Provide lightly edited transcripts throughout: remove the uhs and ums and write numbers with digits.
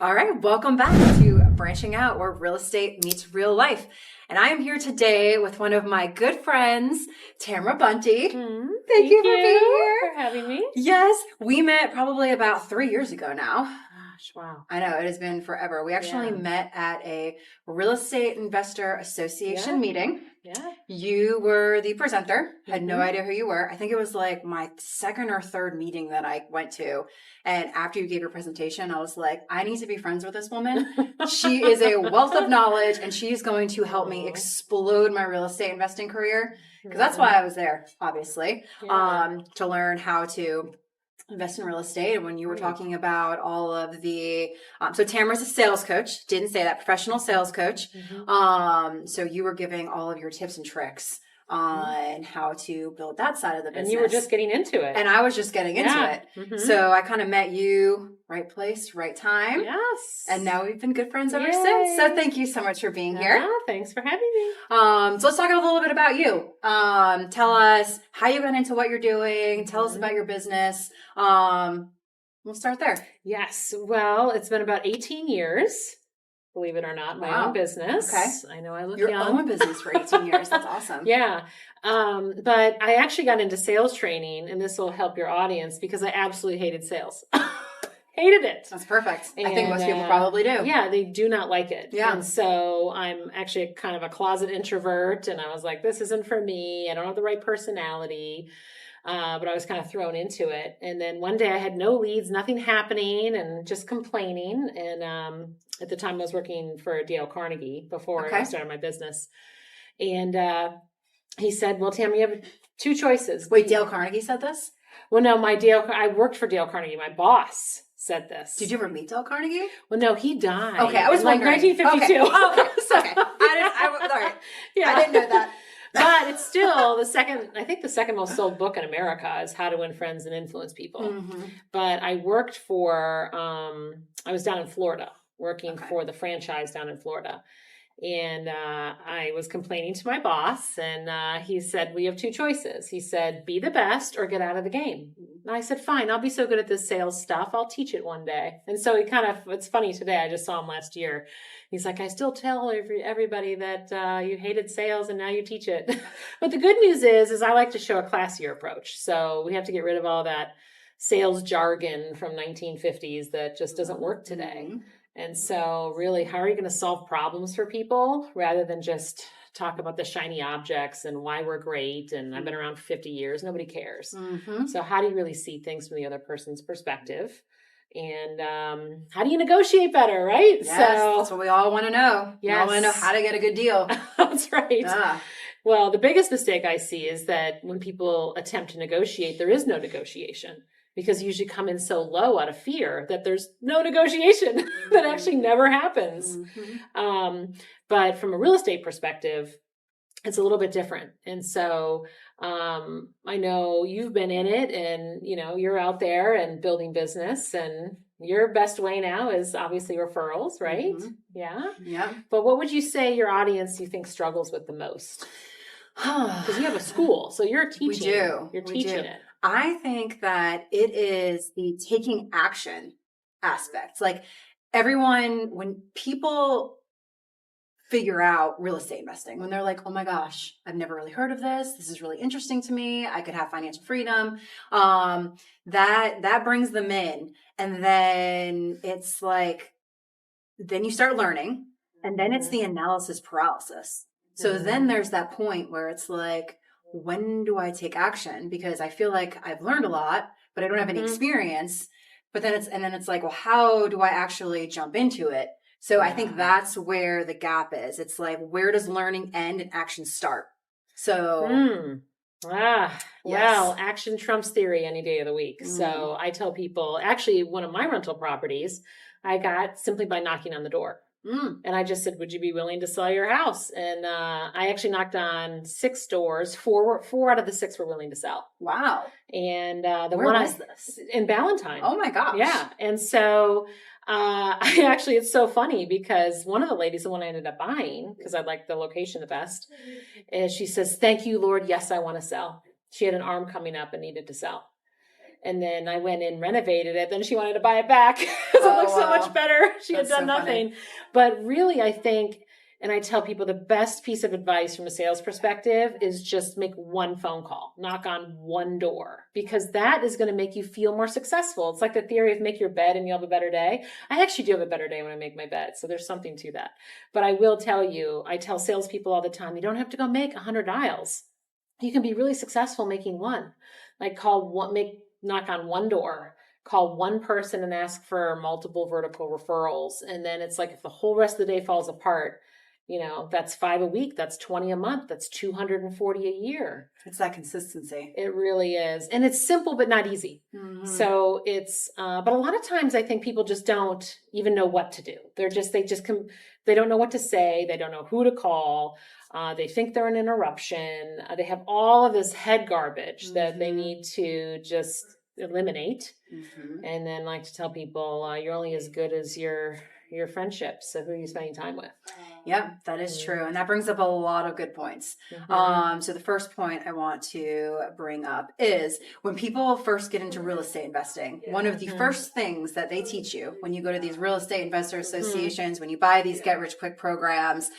All right, welcome back to Branching Out, where real estate meets real life. And I am here today with one of my good friends, Tamara Bunte. Thank you for being here. For having me. Yes, we met probably about 3 years ago now. Gosh, wow. I know, it has been forever. We actually met at a real estate investor association meeting. Yeah. You were the presenter. Had no idea who you were. I think it was like my second or third meeting that I went to. And after you gave your presentation, I was like, I need to be friends with this woman. She is a wealth of knowledge and she's going to help me explode my real estate investing career. Because that's why I was there, obviously, to learn how to invest in real estate. And when you were talking about all of the, so Tamara's a sales coach, didn't say that, professional sales coach. So you were giving all of your tips and tricks on how to build that side of the business. And you were just getting into it. And I was just getting into it. So I kind of met you, right place, right time. Yes. And now we've been good friends ever since. So thank you so much for being here. Thanks for having me. So let's talk a little bit about you. Tell us how you got into what you're doing. Tell us about your business. We'll start there. Yes. Well, it's been about 18 years. Believe it or not, my own business. Okay. I know I look Your young. own business for 18 years. That's awesome. Yeah. But I actually got into sales training, and this will help your audience because I absolutely hated sales. Hated it. That's perfect. I think most people probably do. Yeah, they do not like it. Yeah. And so I'm actually kind of a closet introvert, and I was like, this isn't for me. I don't have the right personality. But I was kind of thrown into it. And then one day I had no leads, nothing happening, and just complaining. And at the time I was working for Dale Carnegie before I started my business. And he said, well, Tam, you have two choices. Wait, Dale Carnegie said this? Well, no, I worked for Dale Carnegie. My boss said this. Did you ever meet Dale Carnegie? Well, no, he died. Okay, I was like wondering. 1952. Okay. Okay. I didn't know that. But it's still the second most sold book in America is How to Win Friends and Influence People. But I worked for, I was down in Florida working for the franchise down in Florida. And I was complaining to my boss, and he said, we have two choices. He said, be the best or get out of the game. And I said, fine, I'll be so good at this sales stuff. I'll teach it one day. And so it's funny today. I just saw him last year. He's like, I still tell everybody that you hated sales and now you teach it. But the good news is I like to show a classier approach. So we have to get rid of all that sales jargon from 1950s that just doesn't work today. And so really, how are you going to solve problems for people rather than just talk about the shiny objects and why we're great? And I've been around for 50 years. Nobody cares. So how do you really see things from the other person's perspective? And how do you negotiate better, right? Yes, that's what we all want to know. Yes. We all want to know how to get a good deal. That's right. Well, the biggest mistake I see is that when people attempt to negotiate, there is no negotiation. Because you usually come in so low out of fear that there's no negotiation that actually never happens. But from a real estate perspective, it's a little bit different. And so I know you've been in it and, you're out there and building business, and your best way now is obviously referrals, right? Yeah. But what would you say your audience you think struggles with the most? Because you have a school, so you're teaching. We do. You're teaching it. I think that it is the taking action aspect. Like when people figure out real estate investing, when they're like, oh my gosh, I've never really heard of this. This is really interesting to me. I could have financial freedom. That brings them in. And then it's like, then you start learning, and then it's the analysis paralysis. So then there's that point where it's like, when do I take action? Because I feel like I've learned a lot, but I don't have any experience. But then it's like, well, how do I actually jump into it? So I think that's where the gap is. It's like, where does learning end and action start? So, well, action trumps theory any day of the week. So I tell people, actually, one of my rental properties, I got simply by knocking on the door. And I just said, would you be willing to sell your house? And I actually knocked on 6 doors. Four out of the 6 were willing to sell. Wow. And where was this? In Ballantyne. Oh my gosh. Yeah. And so it's so funny because one of the ladies, the one I ended up buying, because I liked the location the best, is she says, thank you, Lord. Yes, I want to sell. She had an arm coming up and needed to sell. And then I went and renovated it. Then she wanted to buy it back because it looked so much better. She had done nothing. But really, I think, and I tell people the best piece of advice from a sales perspective is just make one phone call, knock on one door, because that is going to make you feel more successful. It's like the theory of make your bed and you'll have a better day. I actually do have a better day when I make my bed. So there's something to that. But I will tell you, I tell salespeople all the time, you don't have to go make 100 dials. You can be really successful making one. Like knock on one door, call one person and ask for multiple vertical referrals. And then it's like, if the whole rest of the day falls apart, that's 5 a week, that's 20 a month, that's 240 a year. It's that consistency. It really is. And it's simple, but not easy. Mm-hmm. So it's, but a lot of times I think people just don't even know what to do. They don't know what to say. They don't know who to call. They think they're an interruption. They have all of this head garbage that they need to just eliminate. Mm-hmm. And then like to tell people, you're only as good as your friendships. So who are you spending time with? Yep, that is true. And that brings up a lot of good points. Mm-hmm. So the first point I want to bring up is when people first get into real estate investing, one of the first things that they teach you when you go to these real estate investor associations, when you buy these get rich quick programs,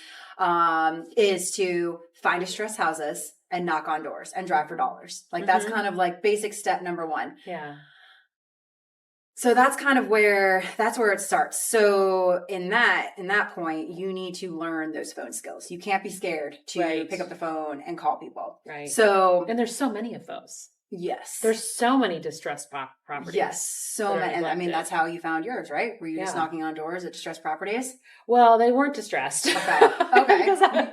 is to find distressed houses and knock on doors and drive for dollars. Like that's kind of like basic step number one. Yeah. So that's where it starts. So in that point, you need to learn those phone skills. You can't be scared to pick up the phone and call people. Right. So, and there's so many of those. Yes. There's so many distressed properties. Yes. So many. And I mean, that's how you found yours, right? Were you just knocking on doors at distressed properties? Well, they weren't distressed. Okay. Because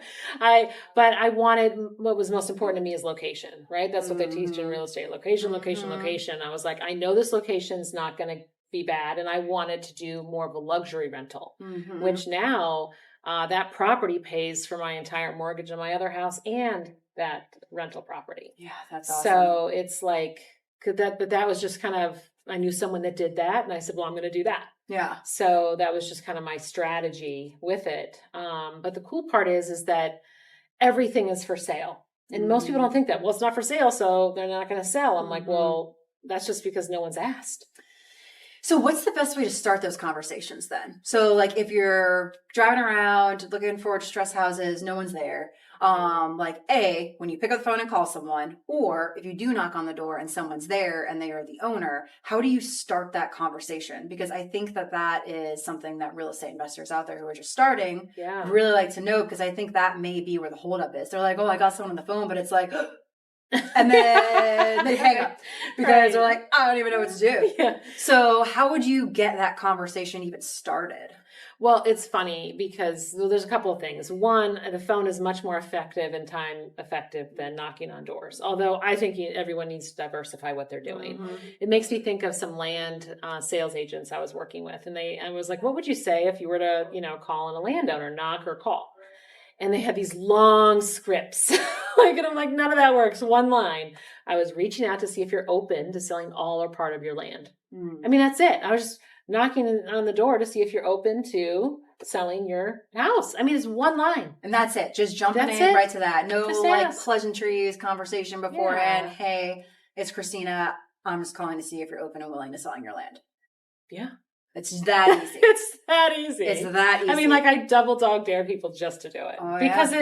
but I wanted, what was most important to me is location, right? That's what they teach in real estate. Location. I was like, I know this location's not going to be bad. And I wanted to do more of a luxury rental, which now that property pays for my entire mortgage on my other house and that rental property. Yeah, that's awesome. So it's like, that was just kind of, I knew someone that did that. And I said, well, I'm going to do that. Yeah. So that was just kind of my strategy with it. But the cool part is that everything is for sale. And most people don't think that, well, it's not for sale, so they're not going to sell. I'm like, well, that's just because no one's asked. So what's the best way to start those conversations then? So like if you're driving around looking for distressed houses, no one's there. When you pick up the phone and call someone, or if you do knock on the door and someone's there and they are the owner, how do you start that conversation? Because I think that is something that real estate investors out there who are just starting really like to know, because I think that may be where the holdup is. They're like, oh, I got someone on the phone, but it's like, and then they hang up because they're like, I don't even know what to do. Yeah. So how would you get that conversation even started? Well, it's funny because there's a couple of things. One, the phone is much more effective and time effective than knocking on doors. Although I think everyone needs to diversify what they're doing. It makes me think of some land sales agents I was working with. And I was like, what would you say if you were to, call on a landowner, knock or call? And they had these long scripts. And I'm like, none of that works. One line. I was reaching out to see if you're open to selling all or part of your land. I mean, that's it. I was just knocking on the door to see if you're open to selling your house. I mean, it's one line. And that's it. Just jumping right to that. No pleasantries, conversation beforehand. Yeah. Hey, it's Christina. I'm just calling to see if you're open and willing to selling your land. Yeah. It's that easy. It's that easy. It's that easy. I mean, I double dog dare people just to do it. Because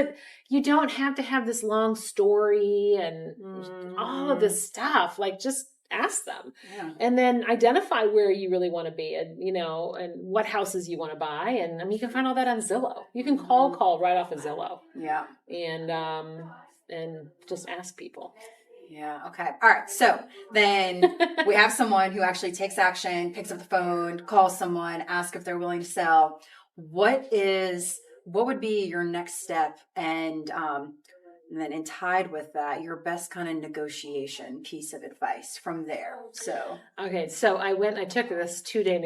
you don't have to have this long story and all of this stuff. Just ask them. Yeah. And then identify where you really want to be and, and what houses you want to buy. And I mean, you can find all that on Zillow. You can call right off of Zillow. Yeah. And just ask people. Yeah. Okay. All right. So then we have someone who actually takes action, picks up the phone, calls someone, asks if they're willing to sell. What would be your next step? And then tied with that, your best kind of negotiation piece of advice from there. So I took this 2-day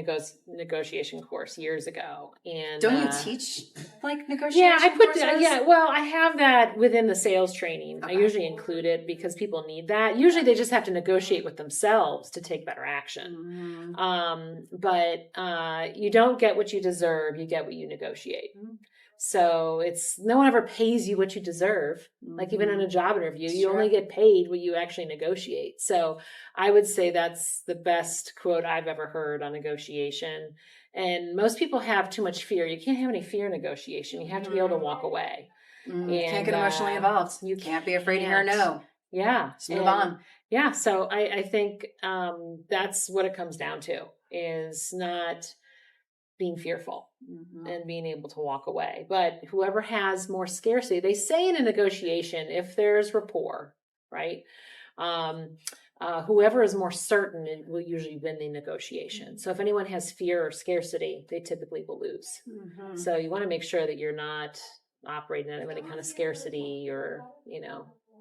negotiation course years ago. And don't you teach negotiation courses? I have that within the sales training. Okay. I usually include it because people need that. Usually they just have to negotiate with themselves to take better action. But you don't get what you deserve, you get what you negotiate. So no one ever pays you what you deserve. Like even in a job interview, you only get paid what you actually negotiate. So I would say that's the best quote I've ever heard on negotiation. And most people have too much fear. You can't have any fear in negotiation. You have to be able to walk away. You can't get emotionally involved. You can't be afraid to hear no. Yeah. Just move on. Yeah. So I think that's what it comes down to, is not being fearful and being able to walk away. But whoever has more scarcity, they say in a negotiation, if there's rapport, right? Whoever is more certain will usually win the negotiation. So if anyone has fear or scarcity, they typically will lose. So you want to make sure that you're not operating out of any kind of scarcity or,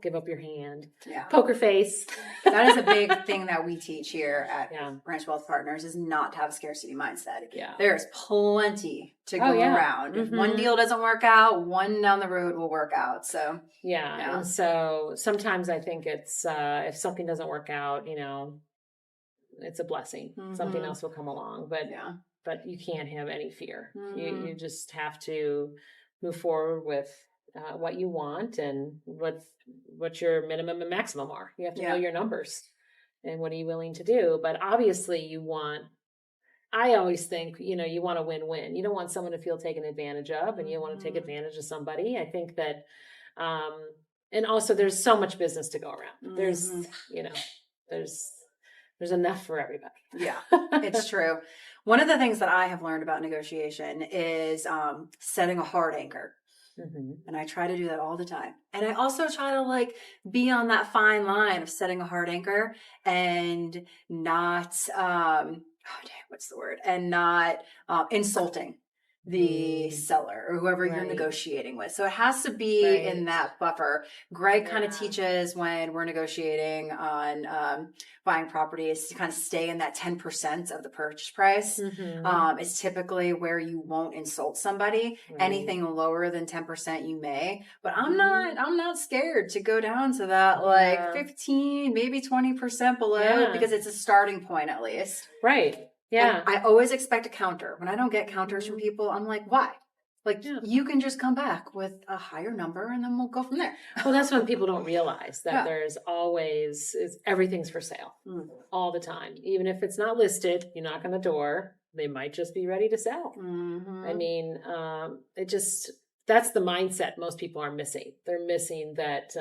give up your hand. Yeah. Poker face. That is a big thing that we teach here at Branch Wealth Partners, is not to have a scarcity mindset. Yeah. There's plenty to go around. If one deal doesn't work out, one down the road will work out. So yeah. And so sometimes I think it's if something doesn't work out, it's a blessing. Something else will come along. But you can't have any fear. You just have to move forward with what you want and what your minimum and maximum are. You have to know your numbers and what are you willing to do. But obviously I always think, you want a win-win. You don't want someone to feel taken advantage of, and you don't want to take advantage of somebody. I think that, and also there's so much business to go around. There's enough for everybody. Yeah, it's true. One of the things that I have learned about negotiation is setting a hard anchor. And I try to do that all the time. And I also try to be on that fine line of setting a hard anchor and not, what's the word? And not insulting the seller or whoever you're negotiating with. So it has to be in that buffer. Greg kind of teaches when we're negotiating on buying properties to kind of stay in that 10% of the purchase price. It's typically where you won't insult somebody. Anything lower than 10% you may, but I'm not scared to go down to that 15, maybe 20% below because it's a starting point at least. Right. Yeah. And I always expect a counter. When I don't get counters from people, I'm like, why? You can just come back with a higher number and then we'll go from there. Well, that's when people don't realize that there's always, everything's for sale all the time. Even if it's not listed, you knock on the door, they might just be ready to sell. I mean, that's the mindset most people are missing. They're missing that,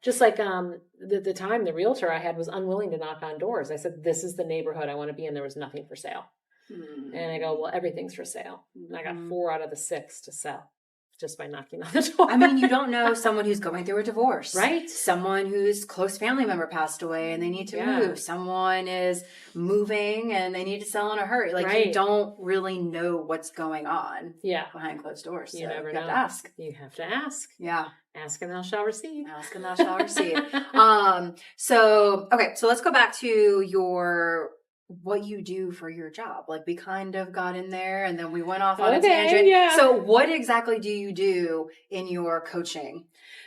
just like the time the realtor I had was unwilling to knock on doors. I said, this is the neighborhood I want to be in. There was nothing for sale. And I go, well, everything's for sale. And I got 4 out of the 6 to sell just by knocking on the door. I mean, you don't know someone who's going through a divorce. Right. Someone whose close family member passed away and they need to move. Someone is moving and they need to sell in a hurry. You don't really know what's going on behind closed doors. So you never know. Have to ask. You have to ask. Yeah. Ask and thou shalt receive. Ask and thou shalt receive. So let's go back to what you do for your job. We kind of got in there and then we went off on a tangent. Yeah. So what exactly do you do in your coaching?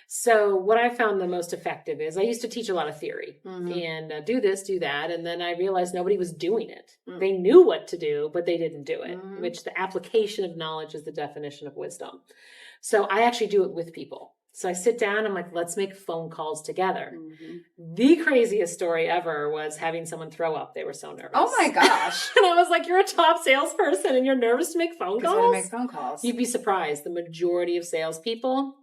So what I found the most effective is I used to teach a lot of theory and do this, do that. And then I realized nobody was doing it. They knew what to do, but they didn't do it, which the application of knowledge is the definition of wisdom. So I actually do it with people. So I sit down, I'm like, let's make phone calls together. The craziest story ever was having someone throw up. They were so nervous. Oh my gosh. And I was like, you're a top salesperson and you're nervous to make phone calls? Make phone calls. You'd be surprised. The majority of salespeople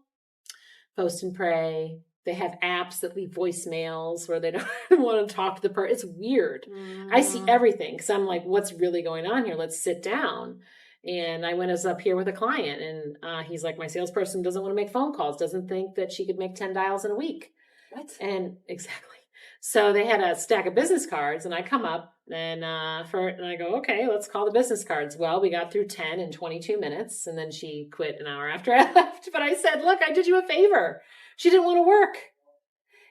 post and pray. They have apps that leave voicemails where they don't want to talk to the person. It's weird. I see everything because I'm like, what's really going on here? Let's sit down. And I went up here with a client and he's like, my salesperson doesn't want to make phone calls, doesn't think that she could make 10 dials in a week. What? And exactly. So they had a stack of business cards and I come up and I go, okay, let's call the business cards. Well, we got through 10 in 22 minutes and then she quit an hour after I left. But I said, look, I did you a favor. She didn't want to work.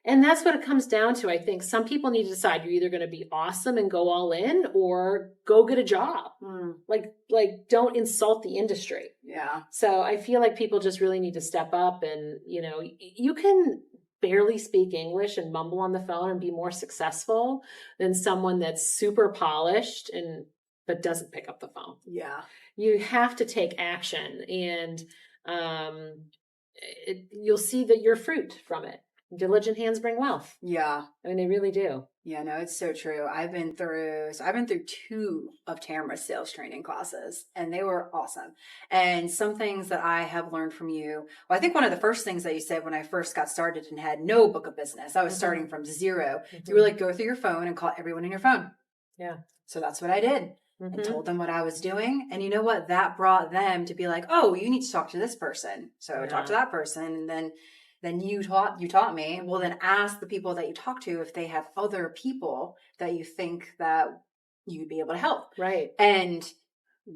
And that's what it comes down to. I think some people need to decide you're either going to be awesome and go all in or go get a job. Don't insult the industry. Yeah. So I feel like people just really need to step up and, you can barely speak English and mumble on the phone and be more successful than someone that's super polished and but doesn't pick up the phone. Yeah. You have to take action, and you'll see that your fruit from it. Diligent hands bring wealth. Yeah. I mean, they really do. Yeah, no, it's so true. I've been through 2 of Tamara's sales training classes, and they were awesome. And some things that I have learned from you. Well, I think one of the first things that you said when I first got started and had no book of business, I was starting from zero. You were like, go through your phone and call everyone in your phone. Yeah. So that's what I did. And told them what I was doing. And you know what? That brought them to be like, oh, you need to talk to this person. So I talked to that person, and then you taught me. Well, then ask the people that you talk to if they have other people that you think that you'd be able to help. Right. And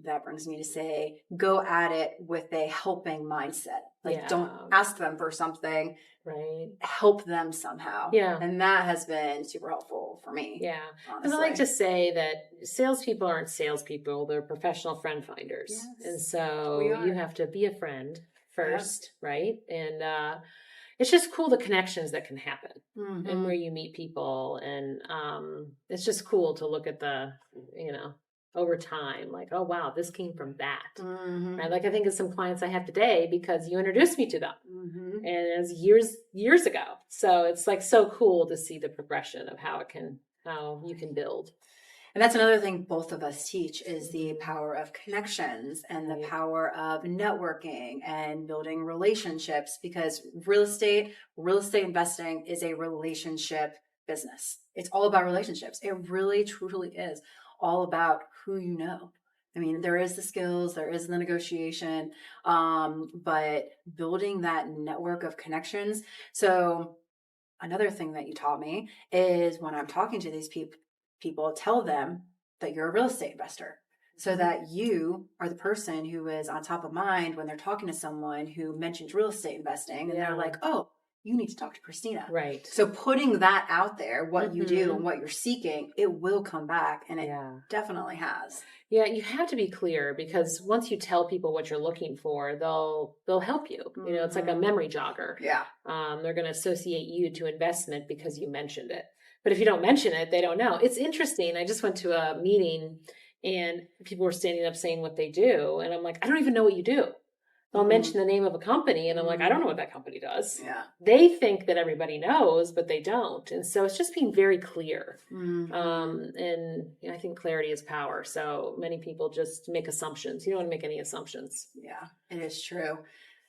that brings me to say, go at it with a helping mindset. Like, don't ask them for something. Right. Help them somehow. Yeah. And that has been super helpful for me. Yeah. Because I like to say that salespeople aren't salespeople. They're professional friend finders. Yes, and so you have to be a friend first, right? And it's just cool, the connections that can happen and where you meet people. And it's just cool to look at the, over time, like, oh, wow, this came from that. Right? Like, I think of some clients I have today because you introduced me to them. And it was years ago. So it's like so cool to see the progression of how you can build. And that's another thing both of us teach is the power of connections and the power of networking and building relationships, because real estate investing is a relationship business. It's all about relationships. It really, truly is all about who you know. I mean, there is the skills, there is the negotiation, but building that network of connections. So another thing that you taught me is when I'm talking to these people, tell them that you're a real estate investor so that you are the person who is on top of mind when they're talking to someone who mentions real estate investing, and they're like, oh, you need to talk to Christina. Right. So putting that out there, what you do and what you're seeking, it will come back, and it definitely has. Yeah, you have to be clear, because once you tell people what you're looking for, they'll help you. It's like a memory jogger. Yeah. They're going to associate you to investment because you mentioned it. But if you don't mention it, they don't know. It's interesting. I just went to a meeting and people were standing up saying what they do. And I'm like, I don't even know what you do. They'll mention the name of a company. And I'm like, I don't know what that company does. Yeah. They think that everybody knows, but they don't. And so it's just being very clear. And I think clarity is power. So many people just make assumptions. You don't want to make any assumptions. Yeah, it is true.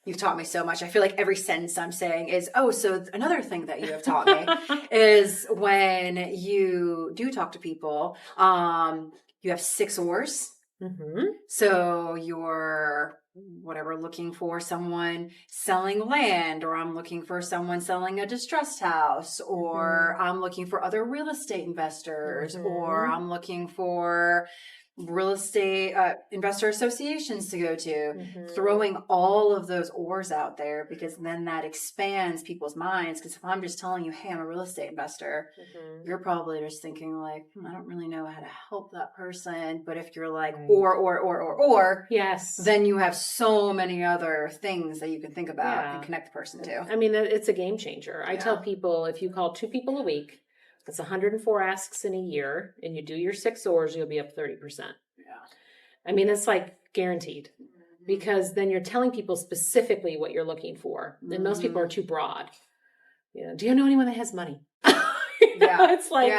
You've taught me so much. I feel like every sentence I'm saying is, oh, so another thing that you have taught me is when you do talk to people, you have 6 O's. So you're looking for someone selling land, or I'm looking for someone selling a distressed house, or I'm looking for other real estate investors, or I'm looking for real estate investor associations to go to, throwing all of those oars out there, because then that expands people's minds. Because if I'm just telling you, hey, I'm a real estate investor, you're probably just thinking like, I don't really know how to help that person. But if you're like, or, yes, then you have so many other things that you can think about and connect the person to. I mean, it's a game changer. I tell people, if you call 2 people a week, that's 104 asks in a year, and you do your 6 O's, you'll be up 30%. Yeah. I mean, it's like guaranteed, because then you're telling people specifically what you're looking for. And most people are too broad. Do you know anyone that has money? It's like,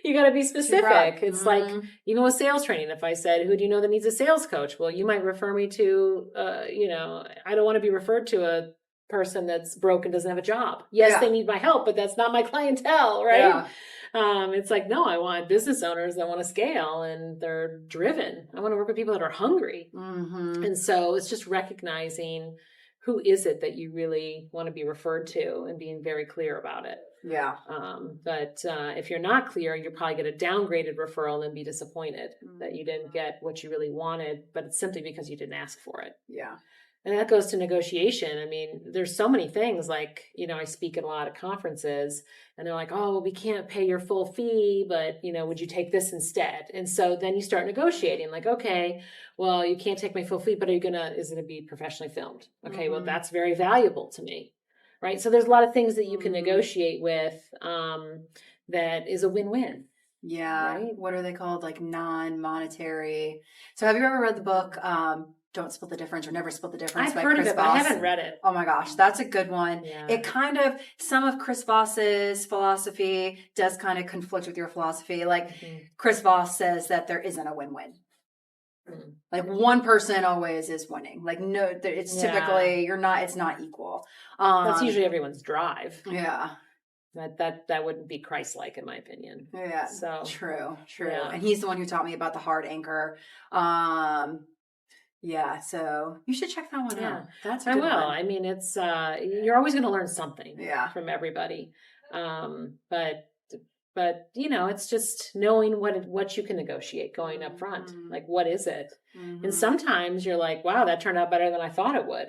you got to be specific. It's like, even with sales training, if I said, who do you know that needs a sales coach? Well, you might refer me to, I don't want to be referred to a person that's broke and doesn't have a job. Yes, they need my help, but that's not my clientele, right? Yeah. It's like, no, I want business owners that want to scale and they're driven. I want to work with people that are hungry. And so it's just recognizing who is it that you really want to be referred to and being very clear about it. Yeah. But if you're not clear, you'll probably get a downgraded referral and be disappointed that you didn't get what you really wanted, but it's simply because you didn't ask for it. Yeah. And that goes to negotiation. I mean, there's so many things, like, I speak at a lot of conferences and they're like, oh, well, we can't pay your full fee, but, would you take this instead? And so then you start negotiating, like, okay, well, you can't take my full fee, but is it going to be professionally filmed? Okay, well, that's very valuable to me, right? So there's a lot of things that you can negotiate with that is a win-win. Yeah. Right? What are they called? Like non-monetary. So have you ever read the book, Don't Split the Difference or Never Split the Difference I've by heard Chris of it, but Voss? I haven't read it. Oh my gosh, that's a good one. Yeah. It kind of, some of Chris Voss's philosophy does kind of conflict with your philosophy. Like Chris Voss says that there isn't a win-win. Like one person always is winning. Like no, it's typically it's not equal. That's usually everyone's drive. Yeah. That wouldn't be Christ-like in my opinion. Yeah. So true. Yeah. And he's the one who taught me about the hard anchor. Yeah, so you should check that one out. That's a good I will. one. I mean, it's you're always going to learn something from everybody. But you know, it's just knowing what you can negotiate going up front. Like, what is it? And sometimes you're like, wow, that turned out better than I thought it would,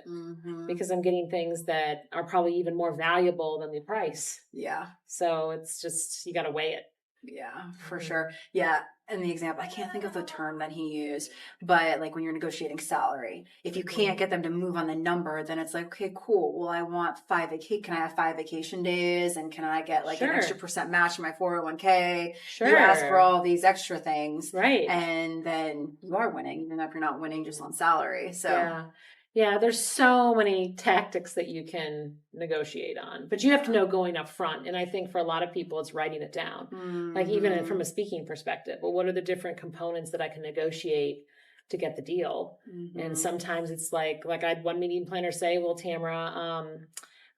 because I'm getting things that are probably even more valuable than the price. Yeah. So it's just, you got to weigh it. Yeah, for sure. Yeah. And the example, I can't think of the term that he used, but like when you're negotiating salary, if you can't get them to move on the number, then it's like, okay, cool. Well, I want can I have 5 vacation days? And can I get like an extra % match in my 401k? Sure. You ask for all these extra things. Right. And then you are winning, even if you're not winning just on salary. So yeah, there's so many tactics that you can negotiate on, but you have to know going up front. And I think for a lot of people, it's writing it down. Like even from a speaking perspective, well, what are the different components that I can negotiate to get the deal? And sometimes it's like I had one meeting planner say, well, Tamara,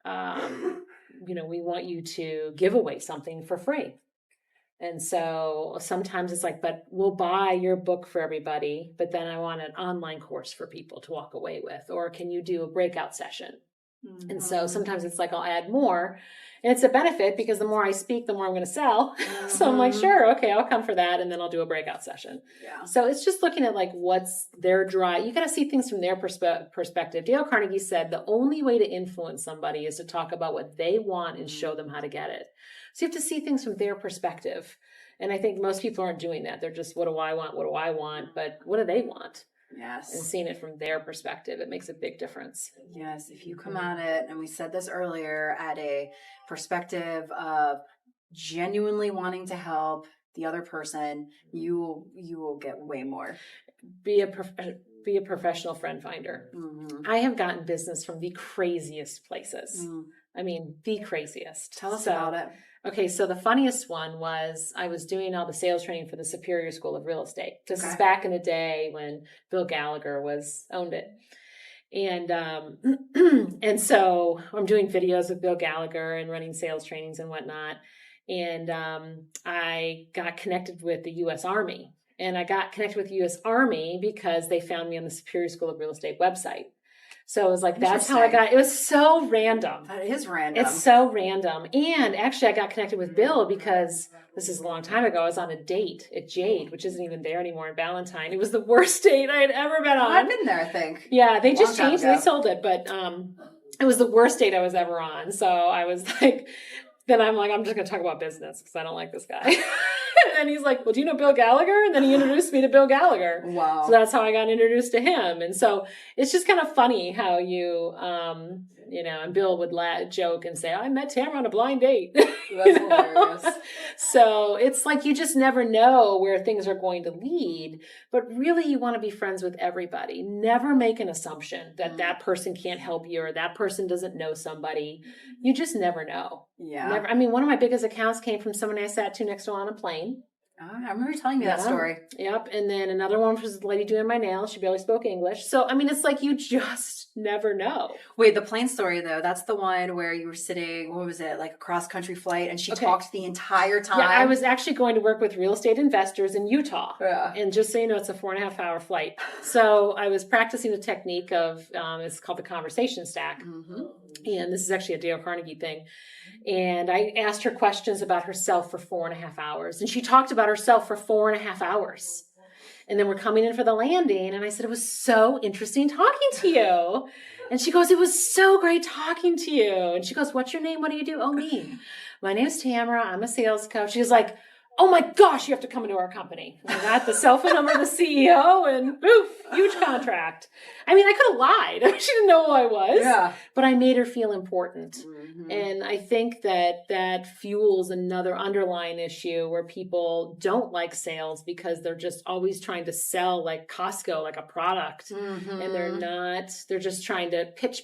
you know, we want you to give away something for free. And so sometimes it's like, but we'll buy your book for everybody, but then I want an online course for people to walk away with, or can you do a breakout session? And so sometimes it's like, I'll add more, and it's a benefit because the more I speak, the more I'm going to sell. So I'm like, sure, okay, I'll come for that. And then I'll do a breakout session. Yeah. So it's just looking at like, what's their drive. You got to see things from their perspective. Dale Carnegie said, the only way to influence somebody is to talk about what they want and show them how to get it. So you have to see things from their perspective. And I think most people aren't doing that. They're just, what do I want? What do I want? But what do they want? Yes. And seeing it from their perspective, it makes a big difference. Yes. If you come at it, and we said this earlier, at a perspective of genuinely wanting to help the other person, you will get way more. Be a professional friend finder. I have gotten business from the craziest places. I mean, the craziest. Tell us about it. Okay, so the funniest one was I was doing all the sales training for the Superior School of Real Estate. This is back in the day when Bill Gallagher owned it. And and so I'm doing videos with Bill Gallagher and running sales trainings and whatnot. And I got connected with the U.S. Army. And I got connected with the U.S. Army because they found me on the Superior School of Real Estate website. So it was like, that's how I got, it was so random. That is random. It's so random. And actually I got connected with Bill because this is a long time ago. I was on a date at Jade, which isn't even there anymore in Valentine. It was the worst date I had ever been on. I've been there, I think. Yeah, they just changed, they sold it, but it was the worst date I was ever on. So I was like, then I'm like, I'm just going to talk about business because I don't like this guy. And he's like, well, do you know Bill Gallagher? And then he introduced me to Bill Gallagher. Wow. So that's how I got introduced to him. And so it's just kind of funny how you, you know, and Bill would joke and say, I met Tamara on a blind date. That's hilarious. So it's like, you just never know where things are going to lead, but really you want to be friends with everybody. Never make an assumption that that person can't help you or that person doesn't know somebody. You just never know. Yeah. Never. I mean, one of my biggest accounts came from someone I sat to next to on a plane. I remember you telling me that story. Yep. And then another one was the lady doing my nails. She barely spoke English. So, I mean, it's like you just never know. Wait, the plane story, though, that's the one where you were sitting, what was it, like a cross-country flight, and she talked the entire time? Yeah, I was actually going to work with real estate investors in Utah. Yeah. And just so you know, it's a 4.5-hour flight. So I was practicing the technique of, it's called the conversation stack. And this is actually a Dale Carnegie thing. And I asked her questions about herself for 4.5 hours. And she talked about herself for 4.5 hours. And then we're coming in for the landing. And I said, it was so interesting talking to you. And she goes, it was so great talking to you. And she goes, what's your name? What do you do? Oh, me. My name's Tamara. I'm a sales coach. She was like, oh my gosh, you have to come into our company. I got the cell phone number of the CEO and boof, huge contract. I mean, I could have lied. She didn't know who I was, but I made her feel important. Mm-hmm. And I think that fuels another underlying issue where people don't like sales because they're just always trying to sell like Costco, like a product. Mm-hmm. And they're just trying to pitch.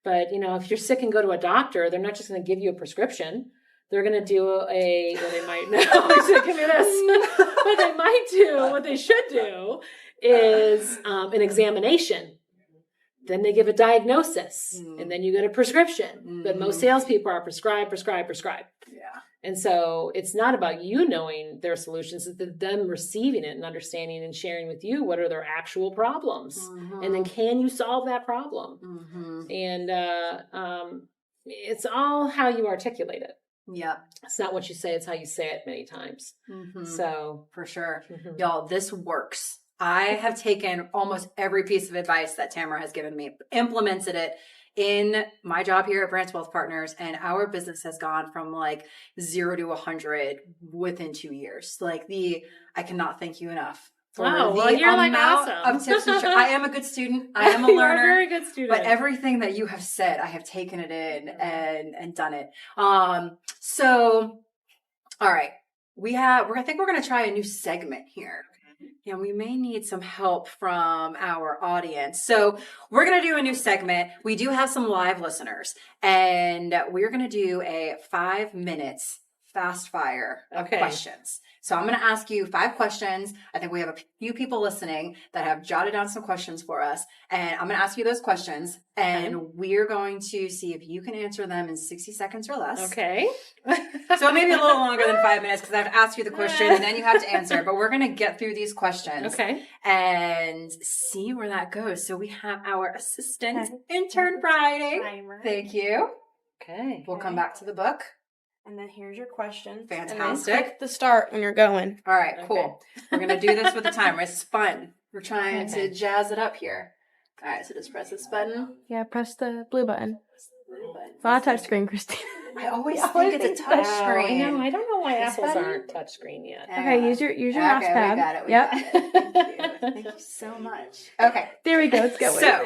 But, if you're sick and go to a doctor, they're not just going to give you a prescription. They're going to do they might give me this. But they might do, what they should do is an examination. Then they give a diagnosis, and then you get a prescription. But most salespeople are prescribe. Yeah. And so it's not about you knowing their solutions, it's them receiving it and understanding and sharing with you what are their actual problems. Mm-hmm. And then can you solve that problem? Mm-hmm. And it's all how you articulate it. Yeah. It's not what you say, it's how you say it many times. Mm-hmm. So for sure. Mm-hmm. Y'all, this works. I have taken almost every piece of advice that Tamara has given me, implemented it in my job here at Branch Wealth Partners, and our business has gone from like 0 to 100 within 2 years. I cannot thank you enough. Wow, well, you're like awesome. Of tips and I am a good student. I am a learner. You're a very good student. But everything that you have said, I have taken it in and done it. So, all right, I think we're going to try a new segment here. And we may need some help from our audience. So we're going to do a new segment. We do have some live listeners, and we're going to do a 5 minutes fast fire of questions. So I'm going to ask you 5 questions. I think we have a few people listening that have jotted down some questions for us. And I'm going to ask you those questions, and we're going to see if you can answer them in 60 seconds or less. Okay. So maybe a little longer than 5 minutes because I have to ask you the question and then you have to answer. But we're going to get through these questions and see where that goes. So we have our assistant intern Friday. Thank you. Okay. We'll come back to the book. And then here's your question. Fantastic. Click the start when you're going. All right, cool. We're going to do this with the timer. It's fun. We're trying to jazz it up here. All right, so just press this button. Yeah, press the blue button. It's not a touch screen, Christine. I always think it's a touch screen. I don't know why apples aren't touch screen yet. Okay, use your mouse pad. We got it. Yep. Thank you so much. Okay. There we go. Let's go. So,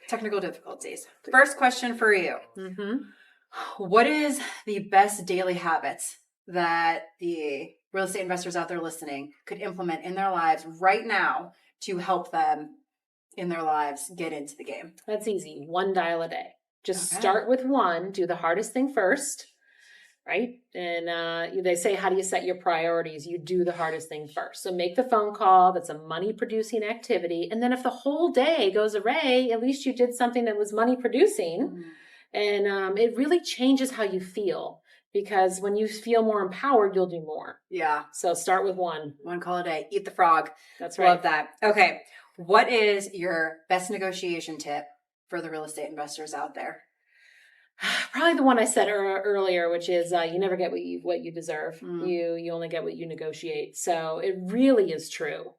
technical difficulties. First question for you. Mm-hmm. What is the best daily habits that the real estate investors out there listening could implement in their lives right now to help them in their lives get into the game? That's easy. 1 dial a day. Just start with 1. Do the hardest thing first, right? And they say, how do you set your priorities? You do the hardest thing first. So make the phone call. That's a money-producing activity. And then if the whole day goes away, at least you did something that was money-producing. Mm-hmm. And it really changes how you feel, because when you feel more empowered, you'll do more. Yeah. So start with 1. 1 call a day. Eat the frog. That's right. Love that. Okay. What is your best negotiation tip for the real estate investors out there? Probably the one I said earlier, which is you never get what you deserve. You only get what you negotiate. So it really is true.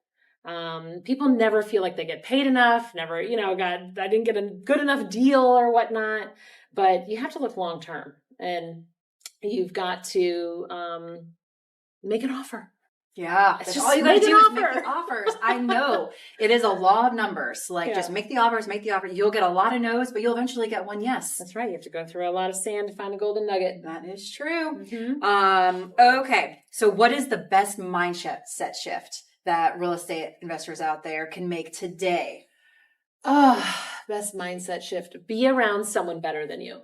People never feel like they get paid enough. Never, God, I didn't get a good enough deal or whatnot. But you have to look long term, and you've got to make an offer. Yeah, it's just all you got to do is make the offers. I know it is a law of numbers. Just make the offers, make the offer. You'll get a lot of no's, but you'll eventually get 1 yes. That's right. You have to go through a lot of sand to find a golden nugget. That is true. Mm-hmm. Okay, so what is the best mindset shift that real estate investors out there can make today? Best mindset shift. Be around someone better than you.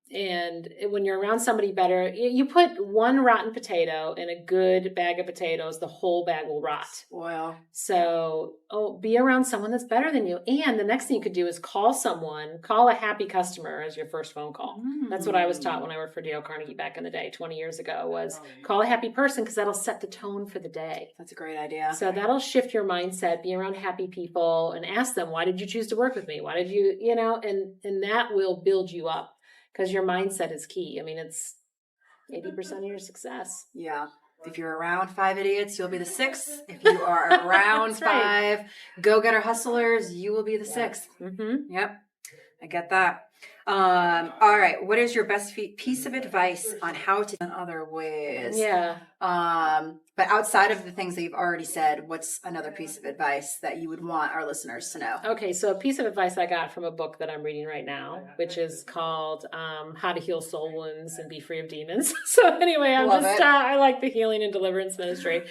And when you're around somebody better, you put 1 rotten potato in a good bag of potatoes, the whole bag will rot. Well, so be around someone that's better than you. And the next thing you could do is call a happy customer as your first phone call. That's what I was taught when I worked for Dale Carnegie back in the day, 20 years ago, was call a happy person, because that'll set the tone for the day. That's a great idea. So that'll shift your mindset. Be around happy people and ask them, why did you choose to work with me? Why did you, and that will build you up. Because your mindset is key. I mean, it's 80% of your success. Yeah. If you're around 5 idiots, you'll be the 6th. If you are around 5 go-getter hustlers, you will be the 6th. Mm-hmm. Yep. I get that. All right. What is your best piece of advice on how to in other ways? Yeah. But outside of the things that you've already said, what's another piece of advice that you would want our listeners to know? Okay, so a piece of advice I got from a book that I'm reading right now, which is called How to Heal Soul Wounds and Be Free of Demons. So anyway, I like the healing and deliverance ministry.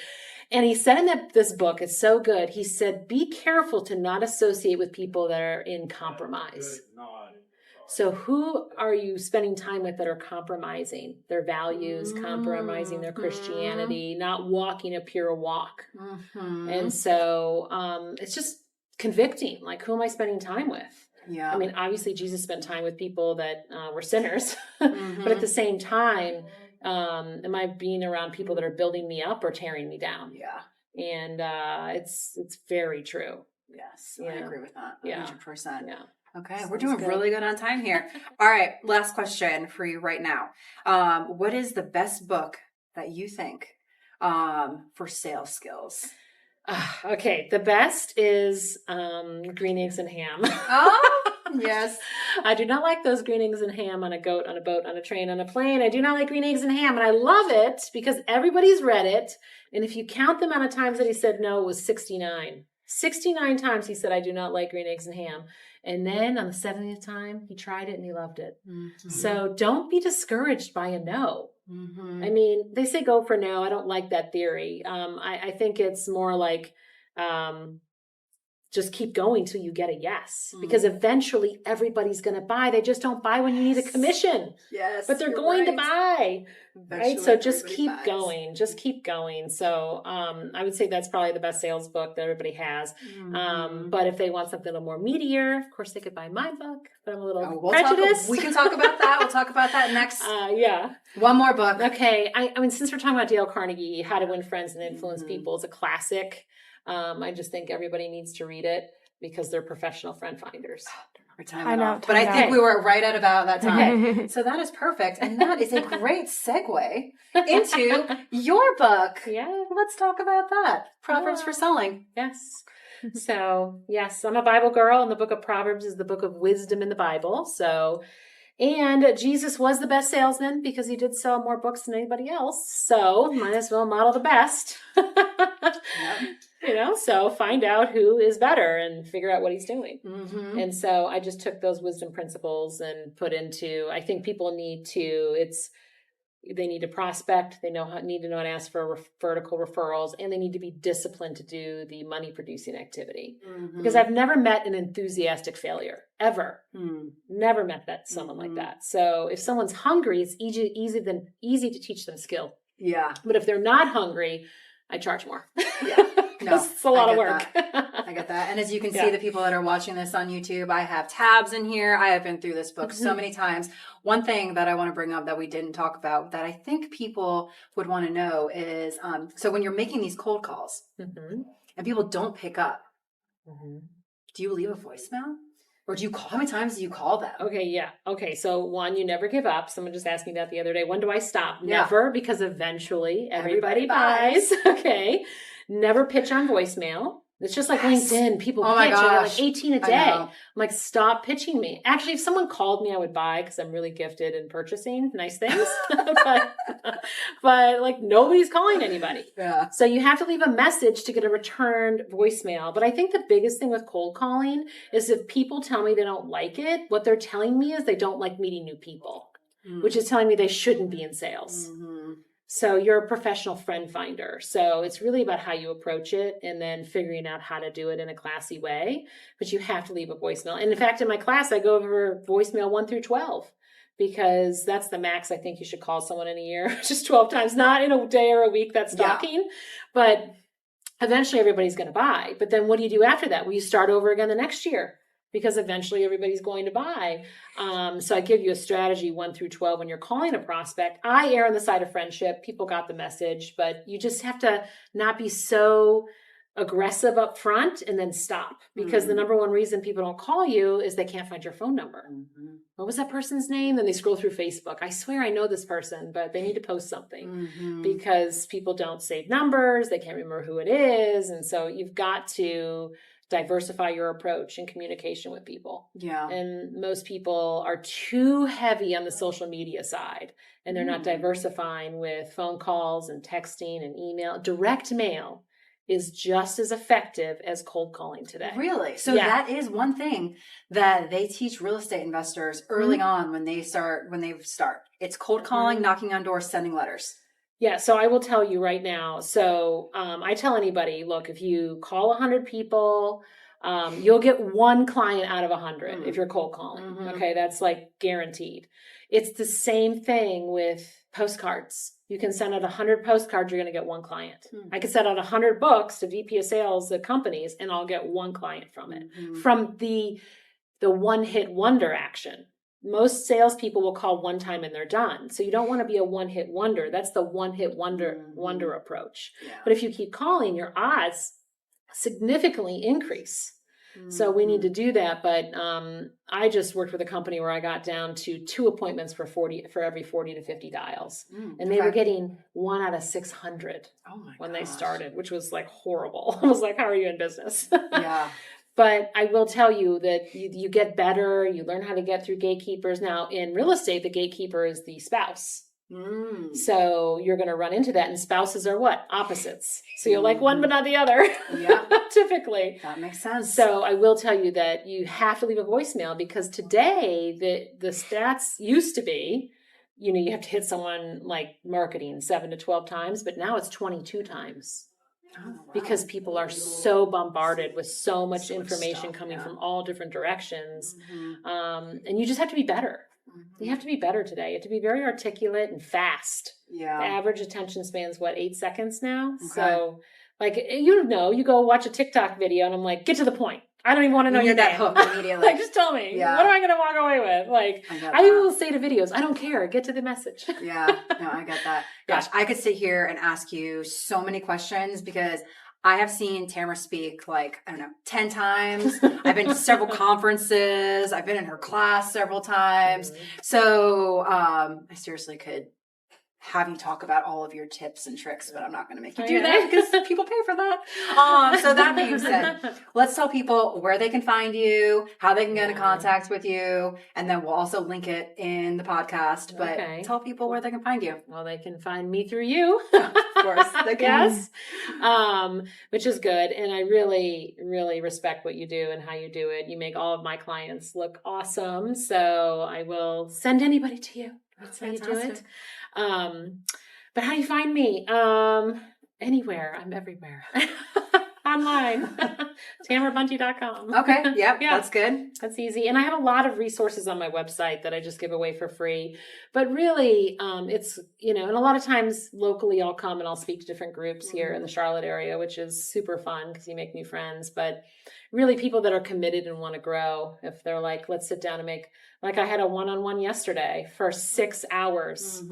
And he said in this book, it's so good. He said, be careful to not associate with people that are in compromise. So who are you spending time with that are compromising their values, compromising their Christianity, not walking a pure walk? And so it's just convicting. Like, who am I spending time with? Yeah. I mean, obviously Jesus spent time with people that were sinners, but at the same time, am I being around people that are building me up or tearing me down? Yeah. And it's very true. Yes, I agree with that. 100%. Yeah. Okay, we're doing really good on time here. All right, last question for you right now. What is the best book that you think for sales skills? Okay, the best is green eggs and ham. Oh, yes. I do not like those green eggs and ham on a goat, on a boat, on a train, on a plane. I do not like green eggs and ham, and I love it because everybody's read it. And if you count the amount of times that he said no, it was 69. 69 times he said, I do not like green eggs and ham. And then on the 70th time, he tried it and he loved it. So don't be discouraged by a no. I mean, they say go for no. I don't like that theory. I think it's more like just keep going till you get a yes, because eventually everybody's going to buy. They just don't buy when you need a commission. Yes, but they're going to buy. Eventually, right? So just keep buys. going. Just keep going. So I would say that's probably the best sales book that everybody has. But if they want something a little more meatier, of course they could buy my book. But I'm a little prejudiced. We can talk about that. We'll talk about that next. Yeah. One more book. Okay. I mean, since we're talking about Dale Carnegie, How to Win Friends and Influence People is a classic. I just think everybody needs to read it because they're professional friend finders. I know, but I think we were right at about that time. So that is perfect. And that is a great segue into your book. Yeah. Let's talk about that. Proverbs for Selling. Yes. So, yes, I'm a Bible girl, and the book of Proverbs is the book of wisdom in the Bible. So, and Jesus was the best salesman because he did sell more books than anybody else. So, might as well model the best. You know, so find out who is better and figure out what he's doing. And so I just took those wisdom principles and put into, I think people need to, they need to prospect. They need to know how to ask for vertical referrals, and they need to be disciplined to do the money producing activity. Because I've never met an enthusiastic failure ever. Never met someone like that. So if someone's hungry, it's easy to teach them skill. Yeah. But if they're not hungry, I charge more. Yeah. No, it's a lot of work. I get that. And as you can see, the people that are watching this on YouTube, I have tabs in here. I have been through this book so many times. One thing that I want to bring up that we didn't talk about that I think people would want to know is, so when you're making these cold calls and people don't pick up, do you leave a voicemail? Or do you call? How many times do you call them? Okay, yeah. Okay, so one, you never give up. Someone just asked me that the other day. When do I stop? Never, because eventually everybody buys. Okay. Never pitch on voicemail. It's just like LinkedIn. People pitch like 18 a day. I'm like, stop pitching me. Actually, if someone called me, I would buy because I'm really gifted in purchasing nice things. but like nobody's calling anybody. Yeah. So you have to leave a message to get a returned voicemail. But I think the biggest thing with cold calling is if people tell me they don't like it, what they're telling me is they don't like meeting new people, which is telling me they shouldn't be in sales. So you're a professional friend finder. So it's really about how you approach it and then figuring out how to do it in a classy way. But you have to leave a voicemail. And in fact, in my class, I go over voicemail 1 through 12 because that's the max I think you should call someone in a year, just 12 times, not in a day or a week that's stalking. But eventually everybody's going to buy. But then what do you do after that? Well, you start over again the next year, because eventually everybody's going to buy. So I give you a strategy 1 through 12 when you're calling a prospect. I err on the side of friendship. People got the message, but you just have to not be so aggressive up front and then stop, because the number one reason people don't call you is they can't find your phone number. What was that person's name? Then they scroll through Facebook. I swear I know this person, but they need to post something because people don't save numbers. They can't remember who it is. And so you've got to diversify your approach and communication with people. Yeah. And most people are too heavy on the social media side, and they're not diversifying with phone calls and texting and email. Direct mail is just as effective as cold calling today. Really? So that is one thing that they teach real estate investors early on when they start. It's cold calling, knocking on doors, sending letters. Yeah. So I will tell you right now. So I tell anybody, look, if you call 100 people, you'll get one client out of 100 if you're cold calling. Okay. That's like guaranteed. It's the same thing with postcards. You can send out 100 postcards, you're going to get one client. I could send out 100 books to VP of sales at companies, and I'll get one client from it. From the one-hit wonder action. Most salespeople will call one time and they're done. So you don't want to be a one-hit wonder. That's the one-hit wonder approach. Yeah. But if you keep calling, your odds significantly increase. So we need to do that. But I just worked with a company where I got down to 2 appointments for every 40 to 50 dials. And they were getting 1 out of 600 when they started, which was like horrible. I was like, how are you in business? Yeah. But I will tell you that you get better. You learn how to get through gatekeepers. Now, in real estate, the gatekeeper is the spouse. So you're going to run into that. And spouses are what? Opposites. So you're like one, but not the other. Yeah. Typically. That makes sense. So I will tell you that you have to leave a voicemail, because today the stats used to be, you have to hit someone like marketing 7 to 12 times, but now it's 22 times. Oh, wow. Because people are so bombarded with so much information coming from all different directions. And you just have to be better. You have to be better today. You have to be very articulate and fast. Yeah. The average attention span's 8 seconds now? Okay. So you go watch a TikTok video and I'm like, get to the point. I don't even want to know your name. Hook immediately. Just tell me. Yeah. What am I going to walk away with? I will say to videos, I don't care. Get to the message. Yeah. No, I get that. Gosh, I could sit here and ask you so many questions, because I have seen Tamara speak 10 times. I've been to several conferences. I've been in her class several times. So I seriously could have you talk about all of your tips and tricks, but I'm not going to make you do that because people pay for that. So that being said, let's tell people where they can find you, how they can get in contact with you, and then we'll also link it in the podcast. But tell people where they can find you. Well, they can find me through you. Of course. They can. Yes. Which is good. And I really, really respect what you do and how you do it. You make all of my clients look awesome. So I will send anybody to you. That's how you do it. But how do you find me? Anywhere. I'm everywhere. Online. TamaraBunte.com. Okay. Yep. Yeah. That's good. That's easy. And I have a lot of resources on my website that I just give away for free. But really, it's, and a lot of times locally I'll come and I'll speak to different groups here in the Charlotte area, which is super fun because you make new friends. But really, people that are committed and want to grow, if they're like, let's sit down and I had a one-on-one yesterday for 6 hours.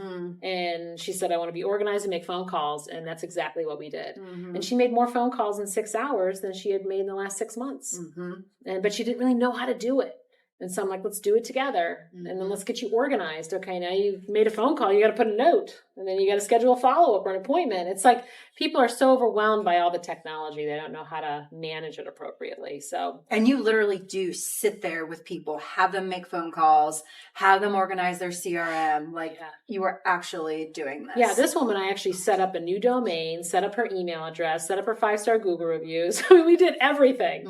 And she said, I want to be organized and make phone calls. And that's exactly what we did. And she made more phone calls in 6 hours than she had made in the last 6 months. But she didn't really know how to do it. And so I'm like, let's do it together. And then let's get you organized. Okay, now you've made a phone call. You got to put a note. And then you got to schedule a follow-up or an appointment. It's like people are so overwhelmed by all the technology. They don't know how to manage it appropriately. And you literally do sit there with people, have them make phone calls, have them organize their CRM. You are actually doing this. Yeah, this woman, I actually set up a new domain, set up her email address, set up her 5-star Google reviews. We did everything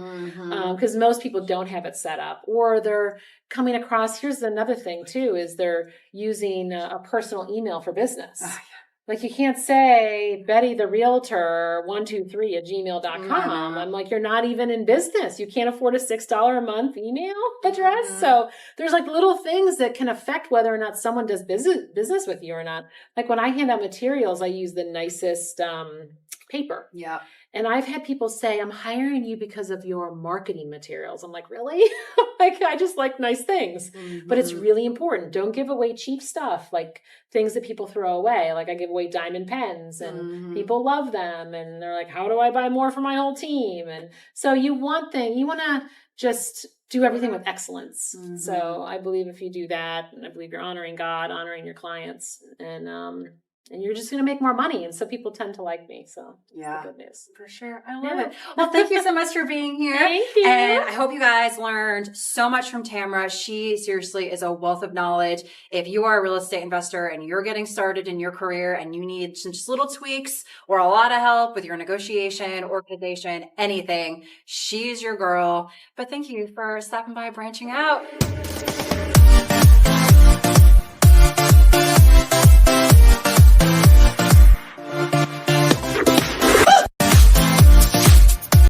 because most people don't have it set up, or they're coming across. Here's another thing too, is they're using a personal email for business. You can't say Betty the Realtor 123 at gmail.com. I'm like, you're not even in business. You can't afford a $6 a month email address. So there's little things that can affect whether or not someone does business with you or not. When I hand out materials, I use the nicest paper. Yeah. And I've had people say, I'm hiring you because of your marketing materials. I'm like, really? I just like nice things. But it's really important. Don't give away cheap stuff, things that people throw away. I give away diamond pens and people love them. And they're like, how do I buy more for my whole team? And so you want to just do everything with excellence. So I believe if you do that, and I believe you're honoring God, honoring your clients, and and you're just going to make more money. And so people tend to like me. So yeah, good news. For sure. I love it. Well, thank you so much for being here. Thank you. And I hope you guys learned so much from Tamara. She seriously is a wealth of knowledge. If you are a real estate investor and you're getting started in your career and you need some just little tweaks or a lot of help with your negotiation, organization, anything, she's your girl. But thank you for stopping by, branching out.